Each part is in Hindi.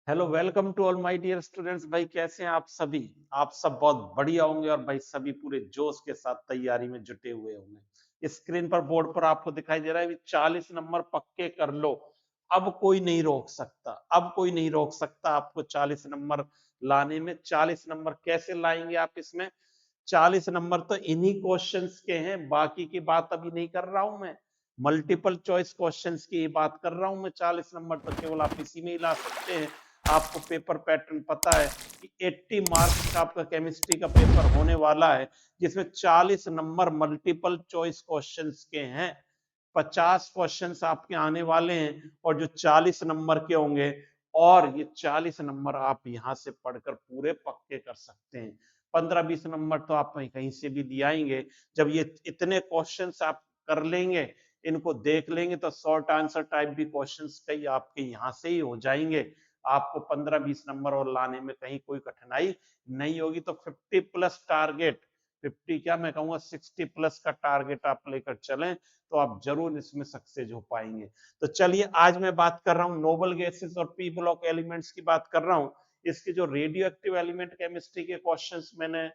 Hello, welcome to all my dear students. भाई कैसे हैं आप सभी? आप सब बहुत बढ़िया होंगे और भाई सभी पूरे जोश के साथ तैयारी में जुटे हुए होंगे। स्क्रीन पर बोर्ड पर आपको दिखाई दे रहा है 40 नंबर पक्के कर लो। अब कोई नहीं रोक सकता, अब कोई नहीं रोक सकता आपको 40 नंबर लाने में। 40 नंबर कैसे लाएंगे आप इसमें? 40 नंबर तो इन्हीं क्वेश्चंस के हैं, बाकी की बात अभी नहीं कर रहा हूं मैं। मल्टीपल चॉइस क्वेश्चंस की बात कर रहा हूं मैं। 40 नंबर तो केवल आप इसी में ही ला सकते हैं। आपको पेपर पैटर्न पता है कि 80 मार्क्स का आपका केमिस्ट्री का पेपर होने वाला है, जिसमें 40 नंबर मल्टीपल चॉइस क्वेश्चंस के हैं। 50 क्वेश्चंस आपके आने वाले हैं और जो 40 नंबर के होंगे, और ये 40 नंबर आप यहां से पढ़कर पूरे पक्के कर सकते हैं। 15-20 नंबर तो आप कहीं से भी दिलाएंगे। जब ये इतने क्वेश्चंस आप कर लेंगे, इनको देख लेंगे, तो शॉर्ट आंसर टाइप भी क्वेश्चंस कई आपके यहाँ से ही हो जाएंगे। आपको 15-20 नंबर और लाने में कहीं कोई कठिनाई नहीं होगी। तो 50 प्लस टारगेट, 50 क्या मैं कहूंगा 60 प्लस का टारगेट आप लेकर चलें, तो आप जरूर इसमें सक्सेस हो पाएंगे। तो चलिए, आज मैं बात कर रहा हूँ नोबल गैसेस और पी ब्लॉक एलिमेंट्स की बात कर रहा हूँ। इसके जो रेडियो एक्टिव एलिमेंट केमिस्ट्री के क्वेश्चंस मैंने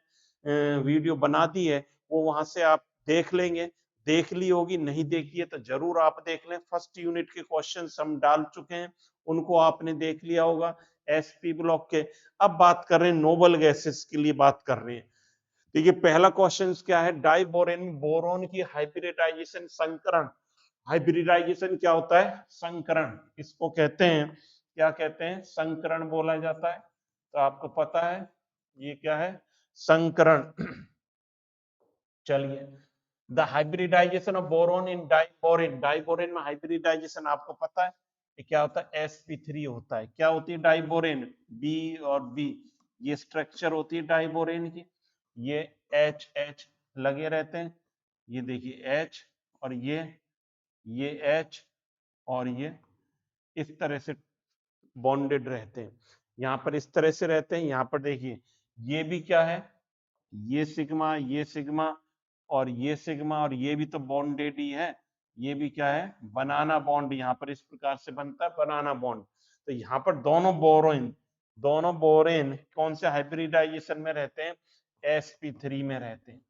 वीडियो बना दी है, वो वहां से आप देख लेंगे। देख ली होगी, नहीं देखी है तो जरूर आप देख लें। फर्स्ट यूनिट के क्वेश्चंस हम डाल चुके हैं, उनको आपने देख लिया होगा एसपी ब्लॉक के। अब बात कर रहे हैं नोबल गैसेस के लिए बात कर रहे हैं। देखिए, पहला क्वेश्चन क्या है? डाइबोरेन बोरोन की हाइब्रिडाइजेशन संकरण। हाइब्रिडाइजेशन क्या होता है? संकरण। इसको कहते हैं, क्या कहते हैं? संकरण बोला जाता है। तो आपको पता है ये क्या है? संकरण। चलिए, the hybridization of boron in diborane. Diborane में हाइब्रिडाइजेशन आपको पता है ये क्या होता है? sp3 होता है। क्या होती है डाइबोरेन? बी और बी, ये स्ट्रक्चर होती है डाइबोरेन की। ये एच एच लगे रहते हैं, ये देखिए एच, और ये एच, और ये इस तरह से बॉन्डेड रहते हैं। यहाँ पर इस तरह से रहते हैं। यहाँ पर देखिए, ये भी क्या है? ये सिग्मा, ये सिग्मा, और ये सिग्मा, और ये भी तो बॉन्डेड ही है। ये भी क्या है? बनाना बॉन्ड। यहाँ पर इस प्रकार से बनता है बनाना बॉन्ड। तो यहाँ पर दोनों बोरेन कौन से हाइब्रिडाइजेशन में रहते हैं? sp3 में रहते हैं।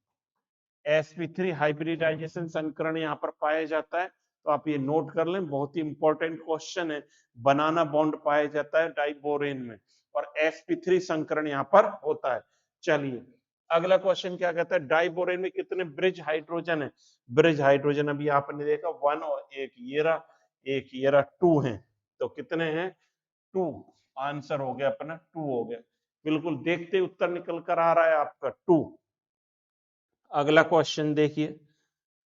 sp3 हाइब्रिडाइजेशन संकरण यहाँ पर पाया जाता है। तो आप ये नोट कर लें, बहुत ही इंपॉर्टेंट क्वेश्चन है। बनाना बॉन्ड पाया जाता है डाइबोरेन में, और sp3 संकरण यहाँ पर होता है। चलिए, अगला क्वेश्चन क्या कहता है? डाइबोरेन में कितने ब्रिज हाइड्रोजन है? ब्रिज हाइड्रोजन अभी आपने देखा 1, और एक ये रहा 2 है। तो कितने हैं? 2। आंसर हो गया अपना 2 हो गया। बिल्कुल देखते उत्तर निकल कर आ रहा है आपका 2। अगला क्वेश्चन देखिए,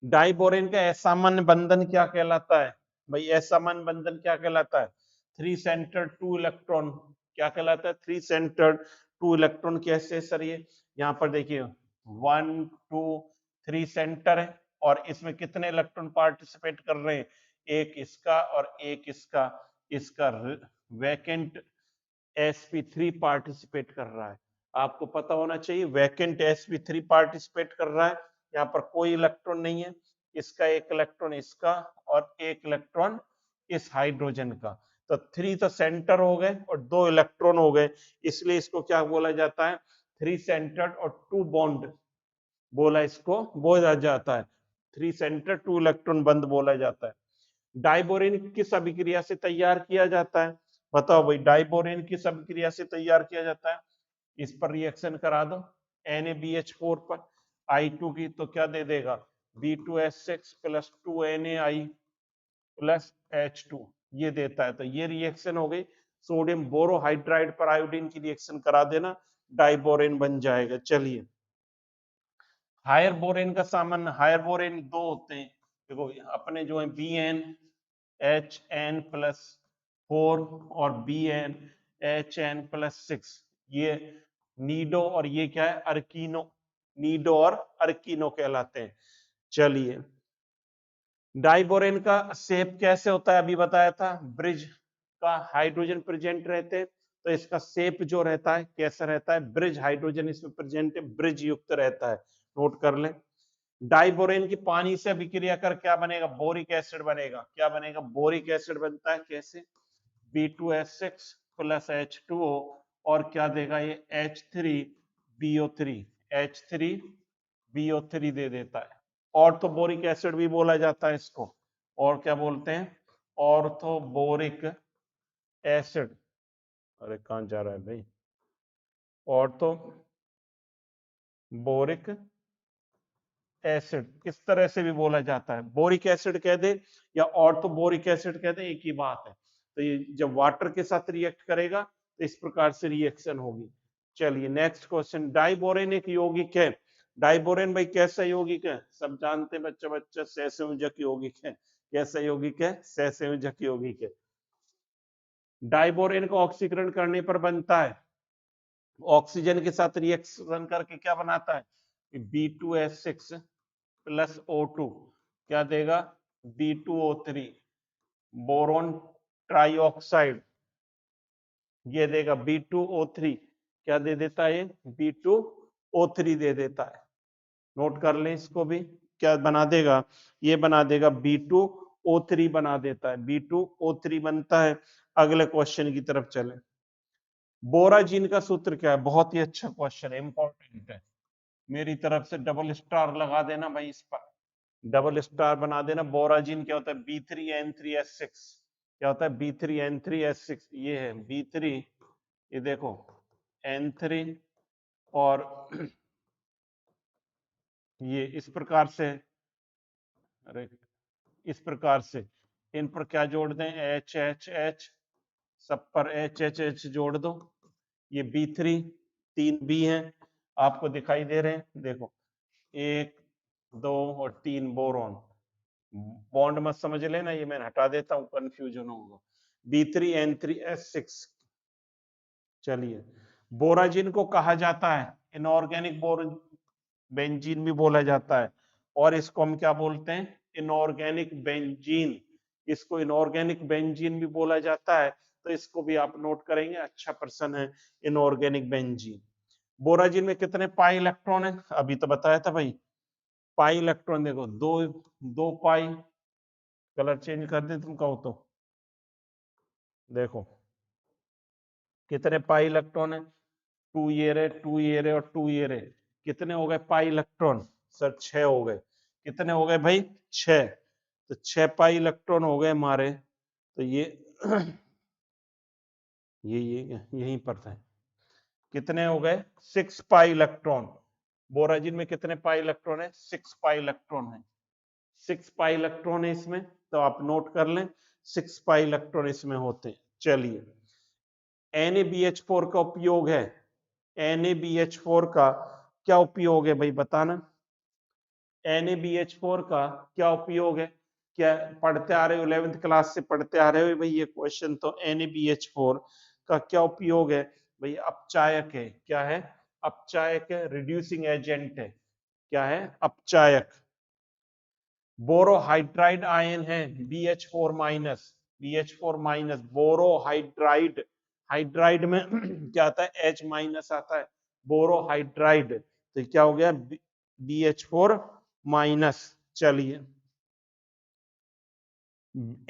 डाइबोरेन का असामान्य बंधन क्या कहलाता है? भाई असामान्य बंधन क्या कहलाता है? 3 सेंटर्ड 2 इलेक्ट्रॉन। क्या कहलाता है? 3 सेंटर्ड 2 इलेक्ट्रॉन। कैसे सर ये? यहाँ पर देखिए 1 2 3 सेंटर है, और इसमें कितने इलेक्ट्रॉन पार्टिसिपेट कर रहे हैं? एक इसका और एक इसका। इसका वैकेंट sp3 पार्टिसिपेट कर रहा है। आपको पता होना चाहिए वैकेंट sp3 पार्टिसिपेट कर रहा है। यहाँ पर कोई इलेक्ट्रॉन नहीं है। इसका एक इलेक्ट्रॉन, इसका, और एक इलेक्ट्रॉन इस हाइड्रोजन का। तो 3 तो सेंटर हो गए और 2 इलेक्ट्रॉन हो गए, इसलिए इसको क्या बोला जाता है? 3 सेंटर्ड और 2 बॉन्ड बोला जाता है। 3 सेंटर 2 इलेक्ट्रॉन बंद बोला जाता है। डाइबोरेन किस अभिक्रिया से तैयार किया जाता है? बताओ भाई, डाइबोरेन किस अभिक्रिया से तैयार किया जाता है? इस पर रिएक्शन करा दो NaBH4 पर I2 की, तो क्या दे देगा? B2S6 plus 2NaI plus H2, ये देता है। तो ये रिएक्शन हो गई। सोडियम बोरोहाइड्राइड पर आयोडीन की रिएक्शन करा देना, डाइबोरेन बन जाएगा। चलिए, हायर बोरेन का सामान्य, हायर बोरेन दो होते हैं। देखो अपने जो है BnHn प्लस 4 और BnHn प्लस 6, ये नीडो, और ये क्या है? अर्कीनो। नीडो और अर्कीनो कहलाते हैं। चलिए, डाइबोरेन का शेप कैसे होता है? अभी बताया था, ब्रिज का हाइड्रोजन प्रेजेंट रहते हैं। तो इसका शेप जो रहता है कैसा रहता है? ब्रिज हाइड्रोजन इसमें प्रेजेंट है, ब्रिज युक्त रहता है। नोट कर लें। डाइबोरेन की पानी से अभिक्रिया कर क्या बनेगा? बोरिक एसिड बनेगा। क्या बनेगा? बोरिक एसिड बनता है। कैसे? B2S6 प्लस H2O और क्या देगा ये H3BO3 H3BO3 दे देता है। ऑर्थोबोरिक एसिड भी बोला जाता है इसको, और क्या बोलते हैं ऑर्थोबोरिक एसिड। अरे कहां जा रहा है भाई, ऑर्थोबोरिक एसिड इस तरह से भी बोला जाता है, बोरिक एसिड कह दे या ऑर्थोबोरिक एसिड कह दे एक ही बात है। तो ये जब वाटर के साथ रिएक्ट करेगा तो इस प्रकार से रिएक्शन होगी। चलिए नेक्स्ट क्वेश्चन, डाइबोरेन एक यौगिक है। डाइबोरेन भाई कैसा यौगिक है, सब जानते हैं बच्चा बच्चा, सहसंयोजक यौगिक है। कैसा यौगिक है, सहसंयोजक यौगिक है। डाइबोरेन को ऑक्सीकरण करने पर बनता है, ऑक्सीजन के साथ रिएक्शन करके क्या बनाता है, B2S6 प्लस O2 क्या देगा B2O3, बोरोन ट्राइऑक्साइड ये देगा B2O3, क्या दे देता है ये B2O3 दे देता है। नोट कर लें इसको भी, क्या बना देगा ये बना देगा B2O3 बना देता है, B2O3 बनता है। अगले क्वेश्चन की तरफ चलें, बोराजिन का सूत्र क्या है, बहुत ही अच्छा क्वेश्चन है, इंपॉर्टेंट है। मेरी तरफ से डबल स्टार लगा देना भाई, इस पर डबल स्टार बना देना। बोराजिन क्या होता है B3N3S6, क्या होता है B3N3S6, ये है B3, ये देखो N3 और ये इस प्रकार से, अरे इस प्रकार से इन पर क्या जोड़ दें HHH, सब पर HHH जोड़ दो। ये B3 तीन B हैं आपको दिखाई दे रहे हैं, देखो 1 2 और 3 बोरॉन, बॉन्ड मत समझ लेना, ये मैं हटा देता हूं कंफ्यूजन होगा। B3N3S6। चलिए बोराजिन को कहा जाता है इनऑर्गेनिक बेंजीन भी बोला जाता है, और इसको हम क्या बोलते हैं इनऑर्गेनिक बेंजीन, इसको इनऑर्गेनिक बेंजीन भी बोला जाता है। तो इसको भी आप नोट करेंगे, अच्छा प्रश्न है इनऑर्गेनिक बेंजीन। बोराजिन में कितने पाई इलेक्ट्रॉन है, अभी तो बताया था भाई, पाई इलेक्ट्रॉन देखो दो, दो पाई, कलर चेंज कर दे तुम कहो तो, देखो कितने पाई इलेक्ट्रॉन है, 2 ये रे 2 ये रे और 2 ये रे, कितने हो गए पाई इलेक्ट्रॉन, सर 6 हो गए। कितने हो गए भाई 6, तो 6 पाई इलेक्ट्रॉन हो गए हमारे। तो ये यहीं पर था, कितने हो गए 6 पाई इलेक्ट्रॉन। बोराजिन में कितने पाई इलेक्ट्रॉन है, 6 पाई इलेक्ट्रॉन है, 6 पाई इलेक्ट्रॉन है इसमें, तो आप नोट कर लें 6 पाई इलेक्ट्रॉन इसमें होते हैं। चलिए NaBH4 का उपयोग है, NaBH4 का क्या उपयोग है भाई बताना, NaBH4 का क्या उपयोग है, क्या पढ़ते आ रहे हो 11th क्लास से पढ़ते आ रहे हो भाई ये क्वेश्चन, तो NaBH4 का क्या उपयोग है भाई, अपचायक है, क्या है अपचायक है, रिड्यूसिंग एजेंट है, क्या है अपचायक। बोरोहाइड्राइड आयन है BH4 minus, BH4 minus borohydride, hydride में क्या आता है H माइनस आता है, बोरोहाइड्राइड, तो क्या हो गया BH4 माइनस। चलिए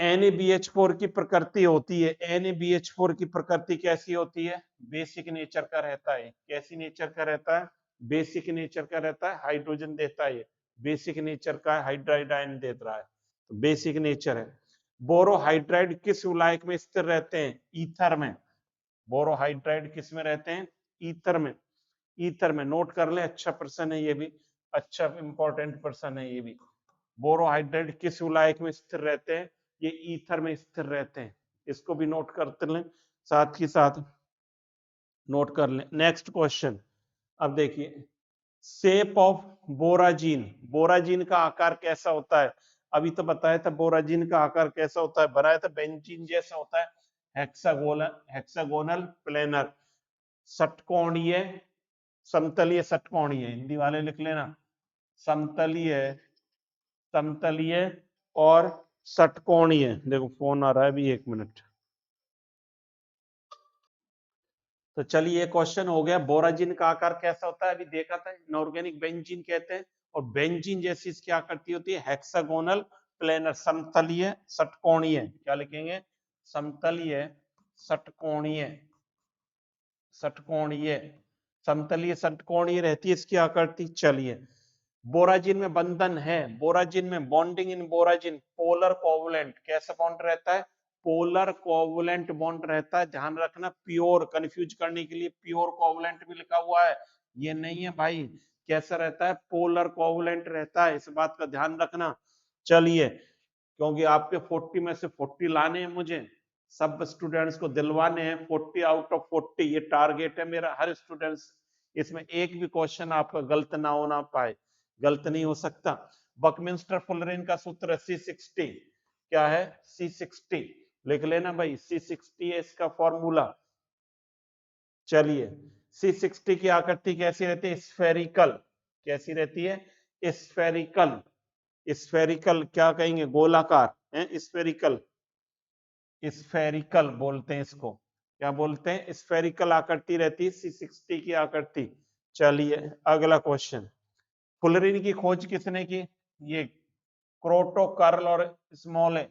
NaBH4 की प्रकृति होती है, NaBH4 की प्रकृति कैसी होती है, बेसिक नेचर का रहता है। कैसी नेचर का रहता है, बेसिक नेचर का रहता है, हाइड्रोजन देता है, बेसिक नेचर का हाइड्राइड आयन दे रहा है, तो बेसिक नेचर है। बोरोहाइड्राइड किस विलायक में स्थिर रहते हैं, ईथर में। बोरोहाइड्राइड किस में रहते हैं, ईथर में, ईथर में, नोट कर ले, अच्छा प्रश्न है ये भी, अच्छा इंपॉर्टेंट प्रश्न है ये भी। बोरोहाइड्राइड किस विलायक में स्थिर रहते हैं, ये ईथर में स्थिर रहते हैं, इसको भी नोट करते लें, साथ ही साथ नोट कर लें। नेक्स्ट क्वेश्चन, अब देखिए शेप ऑफ बोराजीन, बोराजीन का आकार कैसा होता है, अभी तो बताया था बोराजीन का आकार कैसा होता है, बनाया था बेंजीन जैसा होता है, हेक्सागोनल प्लेनर, षटकोणीय, समतलीय षटकोणीय, हिंदी वाले लिख लेना, समतलीय, समतलीय और षटकोणीय। देखो फोन आ रहा है अभी, 1 मिनट। तो चलिए ये क्वेश्चन हो गया, बोराजिन का आकार कैसा होता है अभी देखा था, इनऑर्गेनिक बेंजीन कहते हैं, और बेंजीन जैसी इसकी आकृति होती है हेक्सागोनल प्लेनर, समतलीय षटकोणीय, क्या लिखेंगे समतलीय षटकोणीय, षटकोणीय, समतलीय षटकोणीय रहती है इसकी आकृति। चलिए, बोराजिन में बंधन है, बोराजिन में बॉन्डिंग इन बोराजिन पोलर कोवलेंट, कैसा बॉन्ड रहता है? पोलर कोवलेंट बॉन्ड रहता है। ध्यान रखना, प्योर, कंफ्यूज करने के लिए प्योर कोवलेंट भी लिखा हुआ है, ये नहीं है भाई। कैसा रहता है? पोलर कोवलेंट रहता है, इस बात का ध्यान रखना। चलिए, क्योंकि आपके 40 में से 40 लाने हैं मुझे, सब स्टूडेंट्स को दिलवाने हैं 40 आउट ऑफ 40, ये टारगेट है मेरा हर स्टूडेंट्स। इसमें एक भी क्वेश्चन आपका गलत ना होना पाए, गलत नहीं हो सकता। बकमिंस्टर फुलरिन का सूत्र C60, क्या है? C60 लिख लेना भाई, C60 है इसका फॉर्मूला। चलिए, C60 की आकृति कैसी रहती है? स्फेरिकल। कैसी रहती है? स्फेरिकल। स्फेरिकल क्या कहेंगे? गोलाकार है, स्फेरिकल। स्फेरिकल बोलते हैं इसको, क्या बोलते हैं? स्फेरिकल आकृति रहती है C60 की आकृति। चलिए, अगला क्वेश्चन, फुलरिन की खोज किसने की? ये क्रोटो, कार्ल और स्मॉले,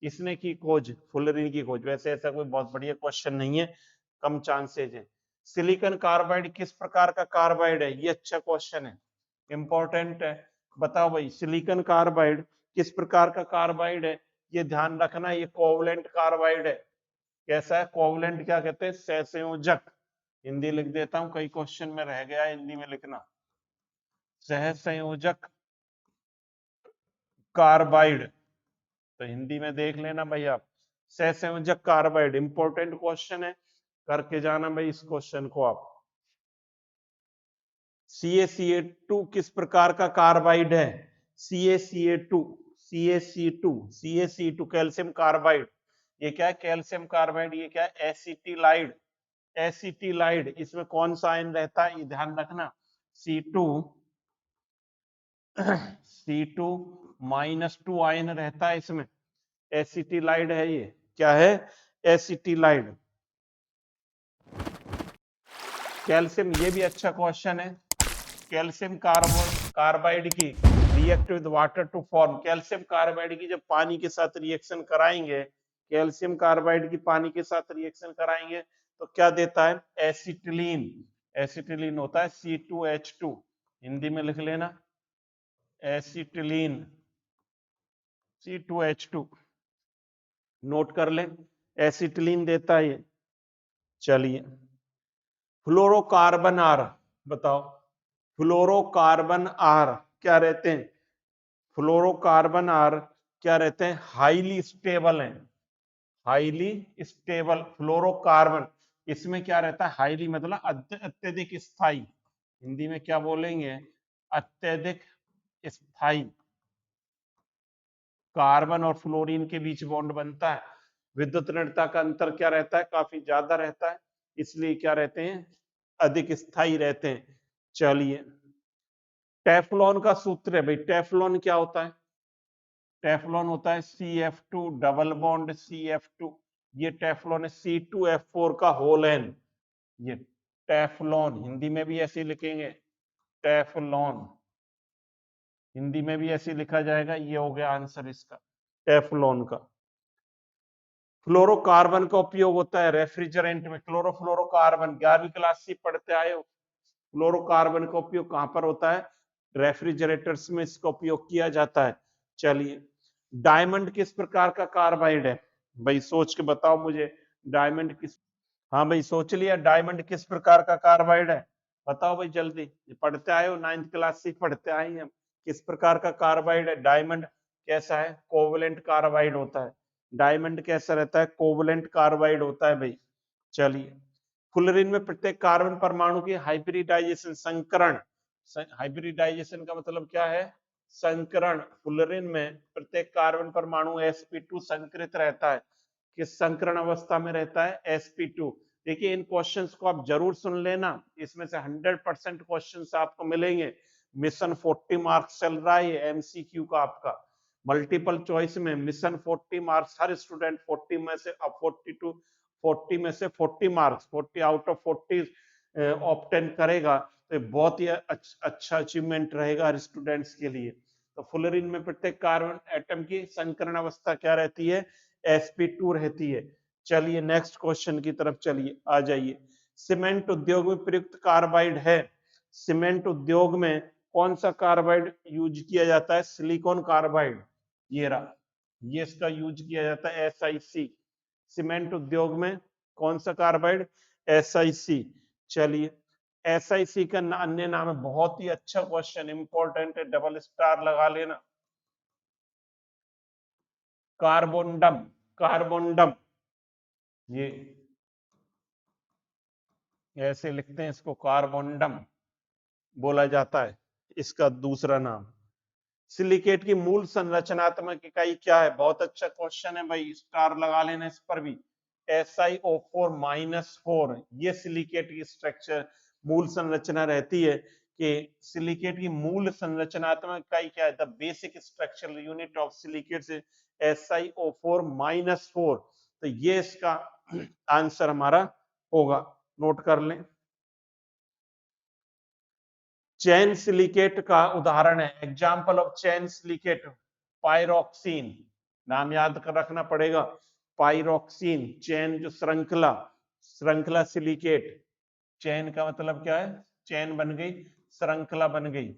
इसने की खोज, फुलरिन की खोज। वैसे ऐसा कोई बहुत बढ़िया क्वेश्चन नहीं है, कम चांसेज है। सिलिकॉन कार्बाइड किस प्रकार का कार्बाइड है? ये अच्छा क्वेश्चन है, इंपॉर्टेंट है। बताओ भाई, सिलिकॉन कार्बाइड किस प्रकार का कार्बाइड है? ये ध्यान रखना, ये कोवलेंट कार्बाइड है। कैसा है? कोवलेंट क्या कहते हैं? सहसंयोजक। हिंदी लिख देता हूं, कई क्वेश्चन में रह गया हिंदी में लिखना। सहसंयोजक कार्बाइड, तो हिंदी में देख लेना भाई आप, सहसंयोजक कार्बाइड। इंपॉर्टेंट क्वेश्चन है, करके जाना भाई इस क्वेश्चन को आप। CaCa2 किस प्रकार का कार्बाइड है? CaCa2, CaC2 calcium carbide. ये क्या है? Calcium carbide. ये क्या है? Acetylide, acetylide. इसमें कौन सा आयन रहता है? ये ध्यान रखना, C2 -2 आयन रहता है इसमें, एसिटिलाइड है ये। क्या है? एसिटिलाइड। कैल्शियम, ये भी अच्छा क्वेश्चन है। कैल्शियम कार्बाइड की react with water to form, calcium carbide की जब पानी के साथ रिएक्शन कराएंगे, कैल्शियम कार्बाइड की पानी के साथ रिएक्शन कराएंगे तो क्या देता है? एसिटिलीन। एसिटिलीन होता है C2H2, हिंदी में लिख लेना, एसिटिलीन, C2H2 नोट कर लें, एसिटिलीन देता है ये। चलिए, फ्लोरोकार्बन आर, बताओ, फ्लोरोकार्बन आर क्या रहते हैं? फ्लोरोकार्बन आर क्या रहते हैं? हाईली स्टेबल हैं, हाईली स्टेबल फ्लोरोकार्बन। इसमें क्या रहता है? हाईली मतलब अत्यधिक स्थायी, हिंदी में क्या बोलेंगे? अत्यधिक स्थायी। कार्बन और फ्लोरीन के बीच बॉन्ड बनता है, विद्युत ऋणता का अंतर क्या रहता है? काफी ज्यादा रहता है, इसलिए क्या रहते हैं? अधिक स्थायी रहते हैं। चलिए, टेफ्लॉन का सूत्र है भाई, टेफ्लॉन क्या होता है? टेफ्लॉन होता है CF2 डबल बॉन्ड CF2, ये टेफ्लॉन है C2F4 का होल एन, ये टेफ्लॉन। हिंदी में भी ऐसे लिखेंगे, टेफ्लॉन, हिंदी में भी ऐसे लिखा जाएगा। ये हो गया आंसर इसका, टेफ्लॉन का। फ्लोरोकार्बन का उपयोग होता है रेफ्रिजरेंट में, क्लोरोफ्लोरोकार्बन 11वीं क्लास से पढ़ते आए हो। फ्लोरोकार्बन का उपयोग कहां पर होता है? रेफ्रिजरेटर्स में इसका उपयोग किया जाता है। चलिए, डायमंड किस प्रकार का कार्बाइड है? भाई सोच के बताओ मुझे, डायमंड किस, हाँ भाई सोच लिया, डायमंड किस प्रकार का कार्बाइड है? बताओ भाई जल्दी, पढ़ते आए हो, 9th क्लास से पढ़ते आए हैं हम। किस प्रकार का कार्बाइड है डायमंड? कैसा है? कोवलेंट कार्बाइड होता है डायमंड। कैसा रहता है? कोवलेंट कार्बाइड होता है भाई। चलिए, फुलरिन में प्रत्येक कार्बन परमाणु की हाइब्रिडाइजेशन, संकरण, हाइब्रिडाइजेशन का मतलब क्या है? संकरण। फुलरिन में प्रत्येक कार्बन परमाणु sp2 संकरित रहता है। किस संकरण अवस्था में रहता है? sp2। देखिए, इन क्वेश्चंस को आप जरूर सुन लेना, इसमें से 100% क्वेश्चंस आपको मिलेंगे। मिशन 40 मार्क्स चल रहा है एमसीक्यू का आपका, मल्टीपल चॉइस में मिशन 40 मार्क्स, हर स्टूडेंट 40 में से 42 40 में से 40 मार्क्स, 40 आउट ऑफ 40 ऑब्टेन करेगा, तो बहुत ही अच्छा अचीवमेंट रहेगा हर स्टूडेंट्स के लिए। तो फुलरिन में प्रत्येक कार्बन एटम की संकरण अवस्था क्या रहती है? sp2 रहती है। चलिए नेक्स्ट क्वेश्चन की तरफ चलिए, आ जाइए। सीमेंट उद्योग में प्रयुक्त कार्बाइड है। सीमेंट उद्योग में कौन सा कार्बाइड यूज किया जाता है? Silicon carbide. ये रहा, ये इसका यूज किया जाता है SiC। सीमेंट उद्योग में कौन सा कार्बाइड? SiC। चलिए SiC का अन्य नाम है, बहुत ही अच्छा क्वेश्चन, इंपॉर्टेंट है, डबल स्टार लगा लेना। कार्बोंडम। कार्बोंडम, ये ऐसे लिखते हैं इसको, कार्बोंडम बोला जाता है इसका दूसरा नाम। सिलिकेट की मूल संरचनात्मक इकाई क्या है? बहुत अच्छा क्वेश्चन है भाई, स्टार लगा लेना इस पर भी। SiO4-4, ये सिलिकेट की स्ट्रक्चर मूल संरचना रहती है कि सिलिकेट की मूल संरचनात्मक इकाई क्या है? The basic structural unit of silicate से SiO4-4, तो ये इसका आंसर हमारा होगा, नोट कर लें। चैन सिलिकेट का उदाहरण है, example of chain silicate, pyroxene, नाम याद कर रखना पड़ेगा, पायरोक्सिन। चैन जो श्रृंखला, श्रृंखला सिलिकेट, चैन का मतलब क्या है? चैन बन गई, श्रृंखला बन गई,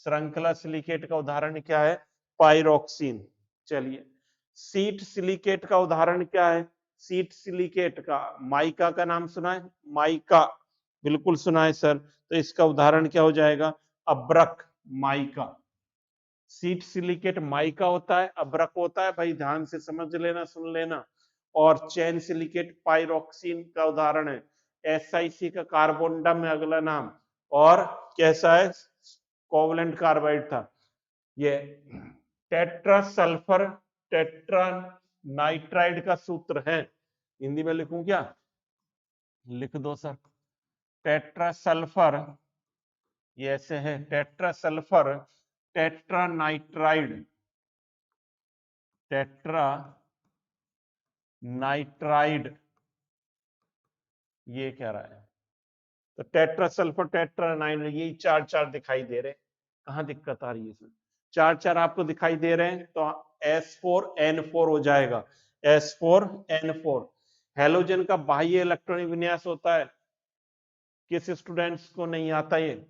श्रृंखला सिलिकेट का उदाहरण क्या है? पायरोक्सिन। चलिए सीट सिलिकेट का उदाहरण क्या है? सीट सिलिकेट का, माइका का नाम सुना है? माइका, बिल्कुल सुना है सर, तो इसका उदाहरण क्या हो जाएगा? अब्रक, माइका। सीट सिलिकेट माइका होता है, अब्रक होता है, भाई ध्यान से समझ लेना, सुन लेना। और चैन सिलिकेट पायरोक्सिन का उदाहरण है। SiC का कार्बोंडम है अगला नाम, और कैसा है? कोवलेंट कार्बाइड था ये। टेट्रा सल्फर, टेट्रा नाइट्राइड का सूत्र है, हिंदी में लिखूं क्या? लिख दो सर। टेट्रा सल्फर, ये ऐसे है, tetra sulphur tetra nitride, tetra nitride, ये कह रहा है। तो टेट्रा सल्फर टेट्रा नाइट्राइड, यही चार चार दिखाई दे रहे, कहां दिक्कत आ रही है इसमें? चार चार आपको दिखाई दे रहे हैं, तो S4N4 हो जाएगा, S4N4। हेलोजन का बाह्य इलेक्ट्रॉनिक विन्यास होता है, किस स्टूडेंट्स को नहीं आता? ये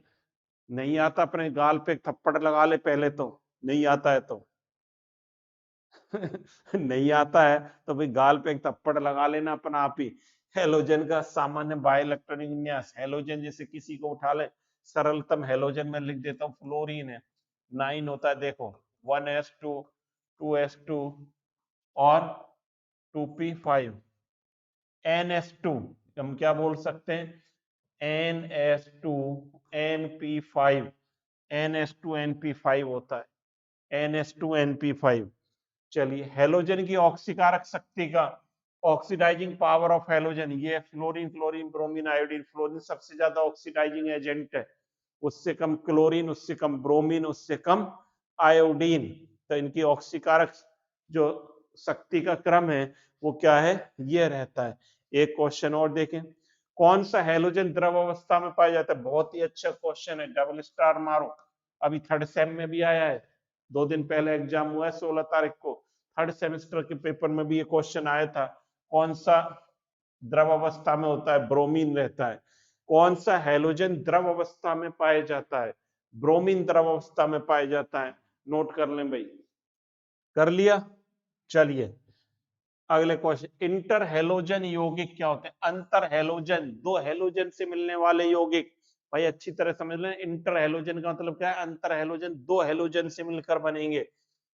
नहीं आता, अपने गाल पे थप्पड़ लगा ले पहले तो, नहीं आता है तो नहीं आता है तो भाई गाल पे एक थप्पड़ लगा लेना अपना आप ही। हेलोजन का सामान्य बाह्य इलेक्ट्रॉनिक विन्यास, हेलोजन जैसे किसी को उठा ले, सरलतम हेलोजन में लिख देता हूँ, फ्लोरीन है, 9 होता है, देखो 1s2, 2s2 और 2p5, NS2, हम क्या बोल सकते हैं? NS2 NP5, NS2 NP5 होता है, NS2 NP5। चलिए हेलोजन की ऑक्सीकारक शक्ति का, ऑक्सीडाइजिंग पावर ऑफ हेलोजन, ये fluorine, chlorine, bromine, iodine. Fluorine सबसे ज्यादा ऑक्सीडाइजिंग एजेंट है, उससे कम क्लोरीन, उससे कम ब्रोमीन, उससे कम आयोडीन। तो इनकी ऑक्सीकारक जो शक्ति का क्रम है वो क्या है? ये रहता है। एक क्वेश्चन और देखें, कौन सा हेलोजन द्रव अवस्था में पाया जाता है? बहुत ही अच्छा क्वेश्चन है, डबल स्टार मारो, अभी थर्ड सेम में भी आया है, 2 दिन पहले एग्जाम हुआ है 16 तारीख को, थर्ड सेमेस्टर के पेपर में भी ये क्वेश्चन आया था। कौन सा द्रव अवस्था में होता है? ब्रोमीन रहता है। कौन सा हेलोजन द्रव अवस्था में पाया जाता है? ब्रोमीन द्रव अवस्था में पाया जाता है, नोट कर लें भाई। कर लिया? चलिए अगले क्वेश्चन, इंटर हेलोजन यौगिक क्या होते हैं? अंतर हेलोजन, दो हेलोजन से मिलने वाले यौगिक, भाई अच्छी तरह समझ लें, इंटर हेलोजन का मतलब क्या है? अंतर हेलोजन, दो हेलोजन से मिलकर बनेंगे।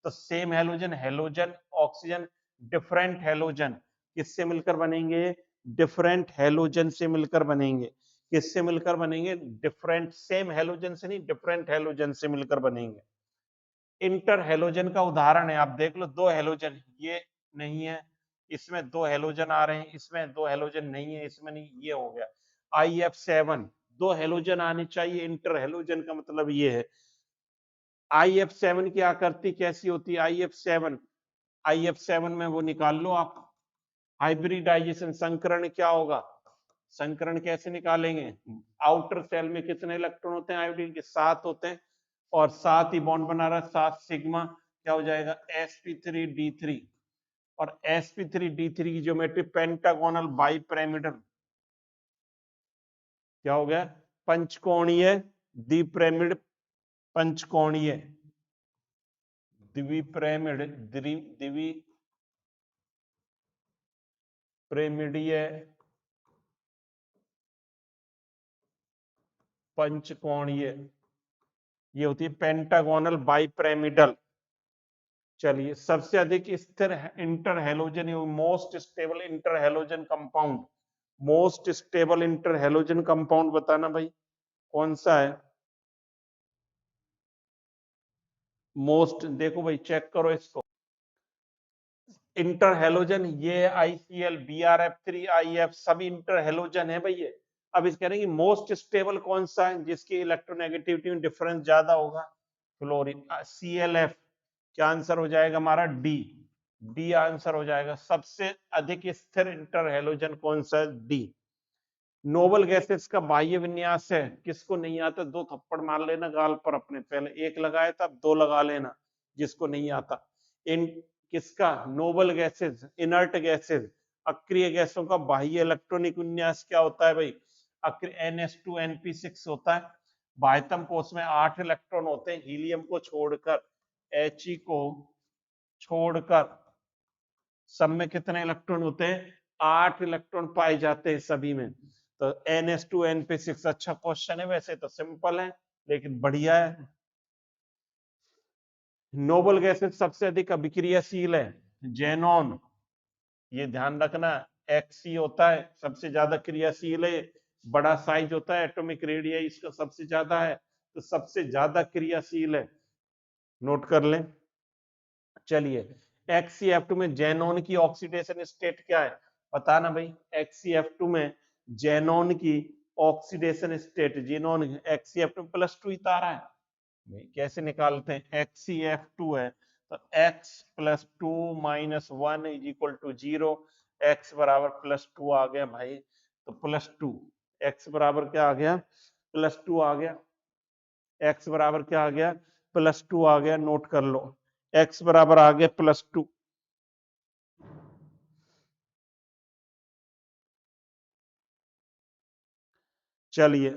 तो same halogen, halogen oxygen, different halogen किससे मिलकर बनेंगे? डिफरेंट हेलोजन से मिलकर बनेंगे। किससे मिलकर बनेंगे? डिफरेंट, सेम हेलोजन से नहीं, डिफरेंट हेलोजन से मिलकर बनेंगे। इंटर हेलोजन का उदाहरण है, आप देख लो, दो हेलोजन, ये नहीं है, इसमें दो हेलोजन आ रहे हैं, इसमें दो हेलोजन नहीं है, इसमें नहीं, ये हो गया। IF7, दो हेलोजन आने चाहिए, इंटर हेलोजन का मतलब ये है। IF7 की आकृति कैसी होती है? IF7 में वो निकाल लो आप, हाइब्रिडाइजेशन, संकरण क्या होगा? संकरण कैसे निकालेंगे? आउटर सेल में कितने इलेक्ट्रॉन होते हैं आयोडीन के? 7 होते हैं, और 7 ही बॉन्ड बना रहा है, 7 सिग्मा, क्या हो जाएगा? sp3d3। और sp3d3 की ज्योमेट्री पेंटागोनल बाइपिरामिडल, क्या हो गया, पंचकोणीय द्विपिरामिड, पंचकोणीय द्विपिरामिड, द्विपिरामिडीय पंचकोणीय, ये होती है पेंटागोनल बाइपिरामिडल। चलिए, सबसे अधिक स्थिर inter halogen, most stable inter halogen compound, most stable inter halogen compound बताना भाई कौन सा है। मोस्ट, देखो भाई चेक करो इसको, इंटर हेलोजन ये ICl, BrF3, IF सभी इंटर हेलोजन है भाई ये। अब इस कह रहे हैं कि मोस्ट स्टेबल कौन सा है, जिसकी इलेक्ट्रोनेगेटिविटी में डिफरेंस ज्यादा होगा, फ्लोरीन, ClF। क्या आंसर हो जाएगा हमारा, डी आंसर हो जाएगा। सबसे अधिक स्थिर इंटर हेलोजन कौन सा है, डी। नोबल गैसेस का बाह्य विन्यास है, किसको नहीं आता 2 थप्पड़ मार लेना गाल पर अपने, पहले 1 लगाया था अब 2 लगा लेना जिसको नहीं आता। इन किसका, नोबल गैसेस, इनर्ट गैसेस, अक्रिय गैसों का बाह्य इलेक्ट्रॉनिक विन्यास क्या होता है भाई, NH2NP6 होता है। बाह्यतम कोष में 8 इलेक्ट्रॉन होते हैं, हीलियम को छोड़कर, He को छोड़कर सब में कितने इलेक्ट्रॉन होते हैं, 8 इलेक्ट्रॉन पाए जाते हैं सभी में। तो NH2NP6 अच्छा क्वेश्चन है, वैसे तो सिंपल है लेकिन बढ़िया है। नोबल गैसेस सबसे अधिक अभिक्रियाशील है, जेनॉन, ये ध्यान रखना, Xc होता है सबसे ज्यादा क्रियाशील है, बड़ा साइज होता है, एटॉमिक रेडियस इसका सबसे ज्यादा है, तो सबसे ज्यादा क्रियाशील है, नोट कर लें। चलिए, XCF2 में जेनॉन की ऑक्सीडेशन स्टेट क्या है, बताना भाई। XCF2 में जेनॉन की ऑक्सीडेशन स्टेट, जेनॉन XCF2 +2 ही तारा है, कैसे निकालते हैं, XCF2 है तो x + 2 - 1 = 0, x बराबर +2 आ गया भाई, तो +2, x बराबर क्या आ गया, +2 आ गया, x बराबर क्या आ गया, +2 आ गया, नोट कर लो, x बराबर आ गया +2। चलिए,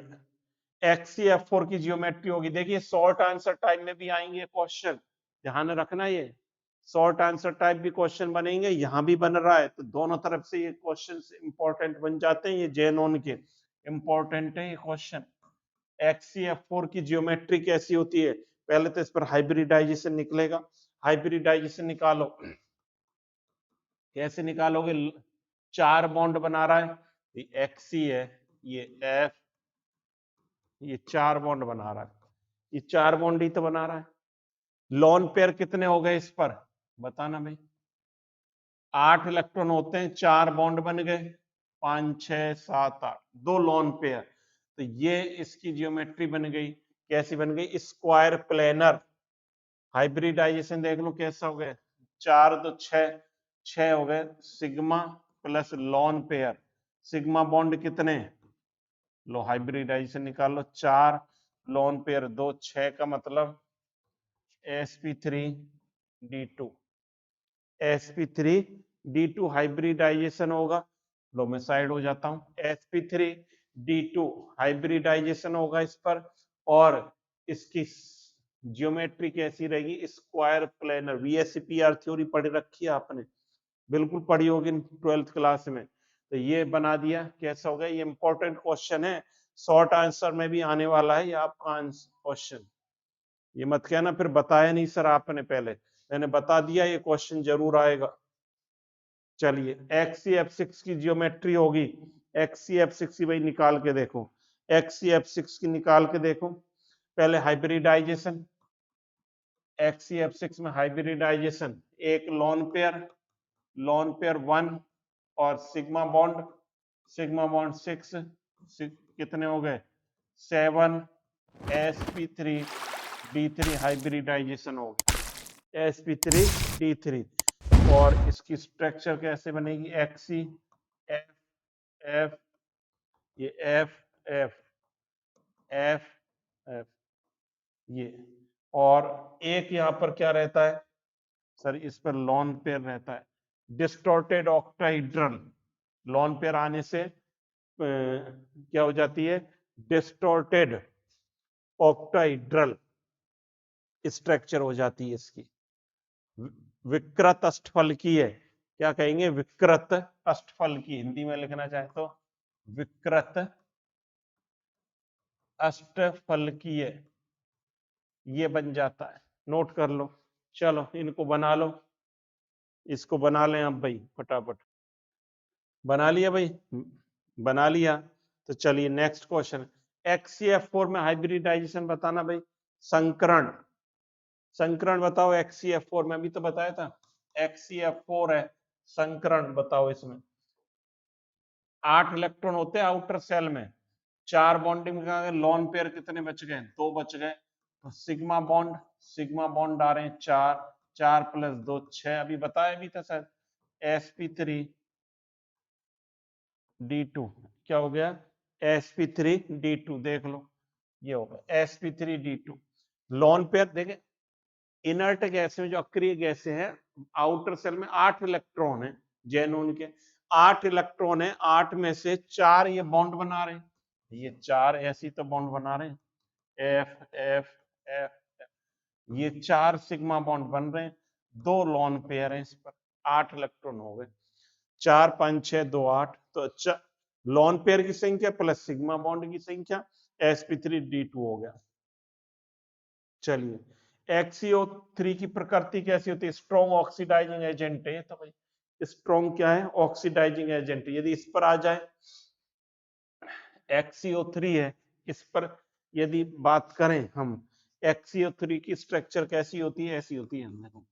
XCF4 की जियोमेट्री होगी, देखिए शॉर्ट आंसर टाइप में भी आएंगे क्वेश्चन, ध्यान रखना, ये शॉर्ट आंसर टाइप भी क्वेश्चन बनेंगे, यहां भी बन रहा है, तो दोनों तरफ से ये क्वेश्चन इंपॉर्टेंट बन जाते हैं, ये जेनॉन के इंपॉर्टेंट है ये क्वेश्चन। XCF4 की जियोमेट्री कैसी होती है, पहले तो इस पर हाइब्रिडाइजेशन निकलेगा, हाइब्रिडाइजेशन निकालो, कैसे निकालोगे, 4 बॉन्ड बना रहा है, ये Xc है, ये F, ये 4 बॉन्ड बना रहा है, ये 4 बॉन्ड ही तो बना रहा है। लोन पेयर कितने हो गए इस पर, बताना भाई, 8 इलेक्ट्रॉन होते हैं, 4 बॉन्ड बन गए, 5 6 7 8, 2 लोन पेयर, तो ये इसकी जियोमेट्री बन गई, कैसी बन गई, स्क्वायर प्लेनर। हाइब्रिडाइजेशन देख लो कैसा हो गया, 4 तो 6 हो गए, sigma plus lone pair, sigma bond कितने, लो हाइब्रिडाइजेशन निकाल लो, 4 लोन पेयर 2, 6 का मतलब sp3d2, sp3d2 हाइब्रिडाइजेशन होगा, लो मैं साइड हो जाता हूं, sp3d2 हाइब्रिडाइजेशन होगा इस पर, और इसकी जियोमेट्री कैसी रहेगी, स्क्वायर प्लेनर। VSEPR थ्योरी पढ़ रखी है आपने, बिल्कुल पढ़ी होगी 12th क्लास में, तो ये बना दिया, कैसा होगा, ये इंपॉर्टेंट क्वेश्चन है, शॉर्ट आंसर में भी आने वाला है ये आपका क्वेश्चन, ये मत कहना फिर बताया नहीं सर आपने, पहले मैंने बता दिया ये क्वेश्चन जरूर आएगा। चलिए, XCF6 की जियोमेट्री होगी, XCF6 की भाई निकाल के देखो, XCF6 की निकाल के देखो, पहले हाइब्रिडाइजेशन, XCF6 में हाइब्रिडाइजेशन, एक लोन पेयर 1 और सिग्मा बॉन्ड 6, कितने हो गए 7, sp3d3 हाइब्रिडाइजेशन हो गया, sp3d3, और इसकी स्ट्रक्चर कैसे बनेगी, Xc F F, ये F F F F, ये, और एक यहाँ पर क्या रहता है सर, इस पर लोन पेयर रहता है, डिस्टॉर्टेड ऑक्टाहेड्रल, लॉन पेयर आने से क्या हो जाती है, डिस्टॉर्टेड ऑक्टाहेड्रल स्ट्रक्चर हो जाती है इसकी। विकृत अष्टफलकीय, क्या कहेंगे, विकृत अष्टफलकीय, हिंदी में लिखना चाहे तो विकृत अष्टफलकीय ये बन जाता है, नोट कर लो। चलो इनको बना लो, इसको बना लें आप भाई फटाफट। बना लिया भाई, बना लिया। तो चलिए नेक्स्ट क्वेश्चन, XCF4 में हाइब्रिडाइजेशन बताना भाई। संकरण, संकरण बताओ XCF4 में, अभी तो बताया था XCF4 है, संकरण बताओ। इसमें 8 इलेक्ट्रॉन होते हैं आउटर सेल में, 4 बॉन्डिंग का, लॉन पेयर कितने बच गए, 2 बच गए। तो सिग्मा बॉन्ड आ रहे हैं 4, 4 + 2 6, अभी बताया भी था सर। sp3d2 क्या हो गया, sp3d2 देख लो, ये होगा sp3d2। लॉन पेयर देखें, इनर्ट गैस में जो अक्रिय गैसें हैं, आउटर सेल में 8 इलेक्ट्रॉन है, जेनोन के 8 इलेक्ट्रॉन है, 8 में से 4 ये बॉन्ड बना रहे हैं, ये 4 ऐसी तो बॉन्ड बना रहे हैं, एफ एफ एफ, ये 4 सिग्मा बॉन्ड बन रहे हैं, 2 लॉन पेयर है इस पर, 8 इलेक्ट्रॉन हो गए, 4 5 6 2 8, तो लॉन पेयर की संख्या प्लस सिग्मा बॉन्ड की संख्या sp3d2 हो गया। चलिए XCO3 की प्रकृति कैसी होती है, स्ट्रॉन्ग ऑक्सीडाइजिंग एजेंट है, तो भाई स्ट्रॉन्ग क्या है, ऑक्सीडाइजिंग एजेंट। यदि इस पर आ जाए, XCO3 है, इस पर यदि बात करें हम, XCO3 की स्ट्रक्चर कैसी होती है, ऐसी होती है, देखो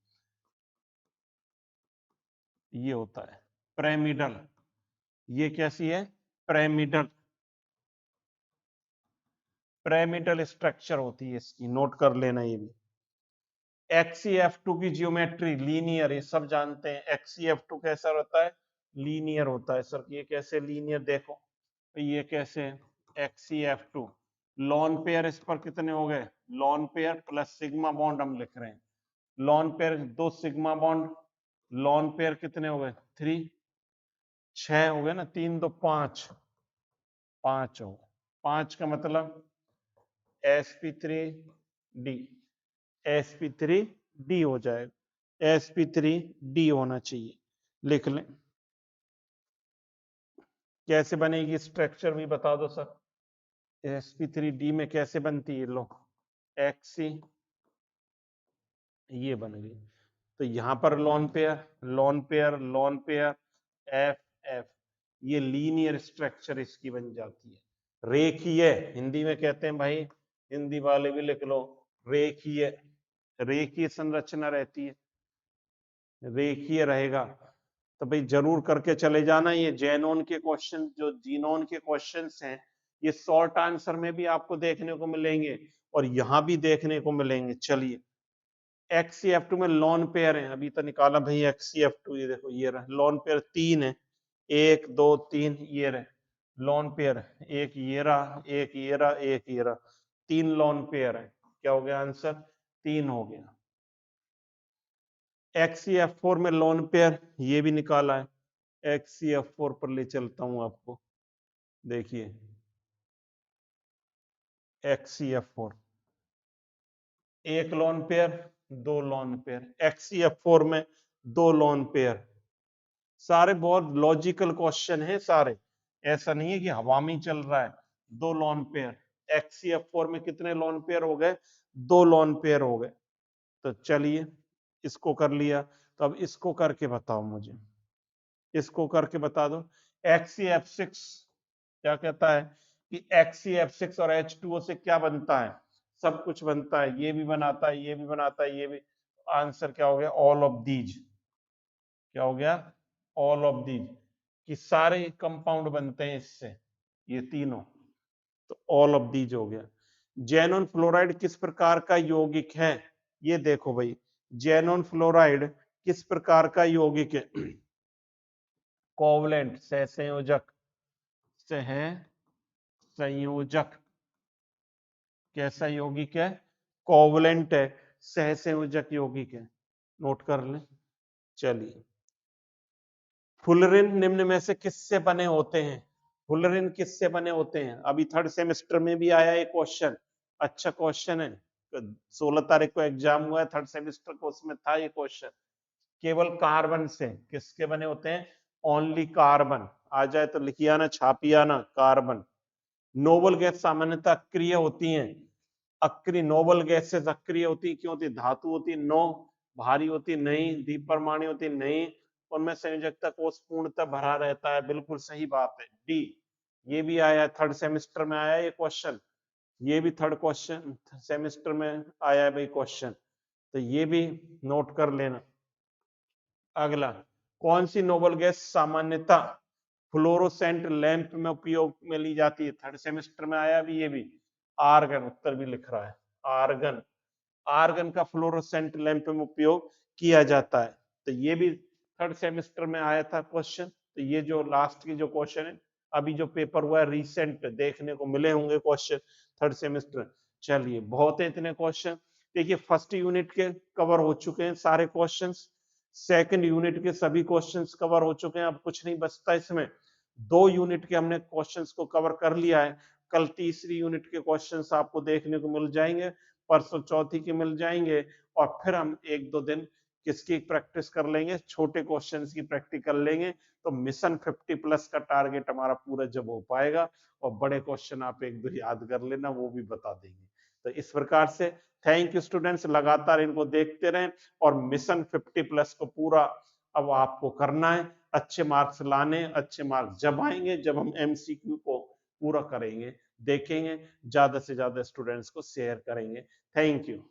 ये होता है पिरामिडल, ये कैसी है, पिरामिडल, पिरामिडल स्ट्रक्चर होती है इसकी, नोट कर लेना ये भी। XCF2 की जियोमेट्री लीनियर, ये सब जानते हैं। XCF2 कैसा होता है, लीनियर होता है। सर ये कैसे लीनियर, देखो ये कैसे, XCF2 लॉन पेयर इस पर कितने हो गए, lone pair plus sigma bond हम लिख रहे हैं, lone pair 2 sigma bond, lone pair कितने हो गए 3, 6 हो गए ना, 3 2 5, 5 हो, 5 का मतलब sp3d, sp3d हो जाएगा, sp3d होना चाहिए, लिख लें। कैसे बनेगी स्ट्रक्चर भी बता दो सर, sp3d में कैसे बनती है, लो xc, ये बन गई। तो यहां पर lone pair lone pair lone pair F F, ये लीनियर स्ट्रक्चर इसकी बन जाती है। रेखीय, हिंदी में कहते हैं भाई, हिंदी वाले भी लिख लो, रेखीय, रेखीय संरचना रहती है, रेखीय रहेगा। तो भाई जरूर करके चले जाना, ये जेनोन के क्वेश्चन, जो जीनोन के क्वेश्चंस हैं, ये शॉर्ट आंसर में भी आपको देखने को मिलेंगे और यहां भी देखने को मिलेंगे। चलिए XCF2 में लॉन पेयर है, अभी तो निकाला भाई XCF2, ये देखो ये रहा लॉन पेयर, 3 है, 1 2 3, ये रहे लॉन पेयर, एक ये रहा, एक ये रहा, एक ये रहा, 3 लॉन पेयर है। क्या हो गया आंसर, 3 हो गया। XCF4 में लॉन पेयर ये भी निकाला है, XCF4 पर ले चलता हूं आपको, देखिए XCF4 एक lone pair, 2 lone pair, XCF4 में 2 लॉन पेयर, सारे बहुत लॉजिकल क्वेश्चन है सारे, ऐसा नहीं है कि हवा में चल रहा है। 2 लॉन पेयर, XCF4 में कितने लॉन पेयर हो गए, 2 लॉन पेयर हो गए। तो चलिए इसको कर लिया, तो अब इसको करके बताओ मुझे, इसको करके बता दो। XCF6 क्या कहता है कि XCF6 और H2O से क्या बनता है, सब कुछ बनता है, ये भी बनाता है, ये भी बनाता है, ये भी। आंसर क्या हो गया, ऑल ऑफ दीज, क्या हो गया, ऑल ऑफ दीज, कि सारे कंपाउंड बनते हैं इससे, ये तीनों, तो ऑल ऑफ दीज हो गया। जेनॉन फ्लोराइड किस प्रकार का यौगिक है, ये देखो भाई, जेनॉन फ्लोराइड किस प्रकार का यौगिक है, कोवलेंट सहसंयोजक, सहसंयोजक, कैसा यौगिक है, कोवलेंट है, सहसंयोजक यौगिक है, नोट कर लें। चलिए फुलरिन निम्न में से किससे बने होते हैं? फुलरिन किससे बने होते हैं? अभी थर्ड सेमेस्टर में भी आया ये क्वेश्चन, अच्छा क्वेश्चन है। 16 तारीख को एग्जाम हुआ है थर्ड सेमेस्टर को, उसमें था ये क्वेश्चन। केवल कार्बन से किसके बने होते हैं? Only carbon. आ जाए तो लिखिए ना, छापिया ना, कार्बन। नोबल गैस सामान्यतः अक्रिय होती हैं। अक्रिय नोबल गैसेस अक्रिय होती क्यों होती? धातु होती? नो। भारी होती? नहीं। द्विपरमाणु होती? नहीं। उनमें संयोजकता कोष पूर्णतः भरा रहता है, बिल्कुल सही बात है, डी। ये भी आया थर्ड सेमेस्टर में, आया ये क्वेश्चन। ये भी थर्ड क्वेश्चन सेमेस्टर में आया है भाई क्वेश्चन, तो ये भी नोट कर लेना। अगला, कौन सी नोबल गैस सामान्यतः फ्लोरोसेंट लैंप में उपयोग में ली जाती है? थर्ड सेमेस्टर में आया भी ये भी, आर्गन। उत्तर भी लिख रहा है आर्गन। आर्गन का फ्लोरोसेंट लैंप में उपयोग किया जाता है, तो ये भी थर्ड सेमेस्टर में आया था क्वेश्चन। तो ये जो लास्ट की जो क्वेश्चन है, अभी जो पेपर हुआ है रिसेंट, देखने को मिले होंगे क्वेश्चन थर्ड सेमेस्टर। चलिए, बहुत है इतने क्वेश्चन। देखिए, फर्स्ट यूनिट के कवर हो चुके हैं सारे क्वेश्चंस, सेकंड यूनिट के सभी क्वेश्चंस कवर हो चुके हैं, अब कुछ नहीं बचता इसमें। 2 यूनिट के हमने क्वेश्चंस को कवर कर लिया है। कल तीसरी यूनिट के क्वेश्चंस आपको देखने को मिल जाएंगे, परसों चौथी के मिल जाएंगे, और फिर हम 1-2 दिन किसकी प्रैक्टिस कर लेंगे? छोटे क्वेश्चंस की प्रैक्टिस कर लेंगे, तो मिशन 50+ का टारगेट हमारा पूरा जब हो पाएगा, और बड़े क्वेश्चन आप 1-2 याद कर लेना, वो भी बता देंगे। तो इस प्रकार से थैंक यू स्टूडेंट्स, लगातार इनको देखते रहें, और मिशन 50+ को पूरा अब आपको करना है। अच्छे मार्क्स लाने, अच्छे मार्क्स जब आएंगे जब हम MCQ को पूरा करेंगे, देखेंगे, ज्यादा से ज्यादा स्टूडेंट्स को शेयर करेंगे। Thank you.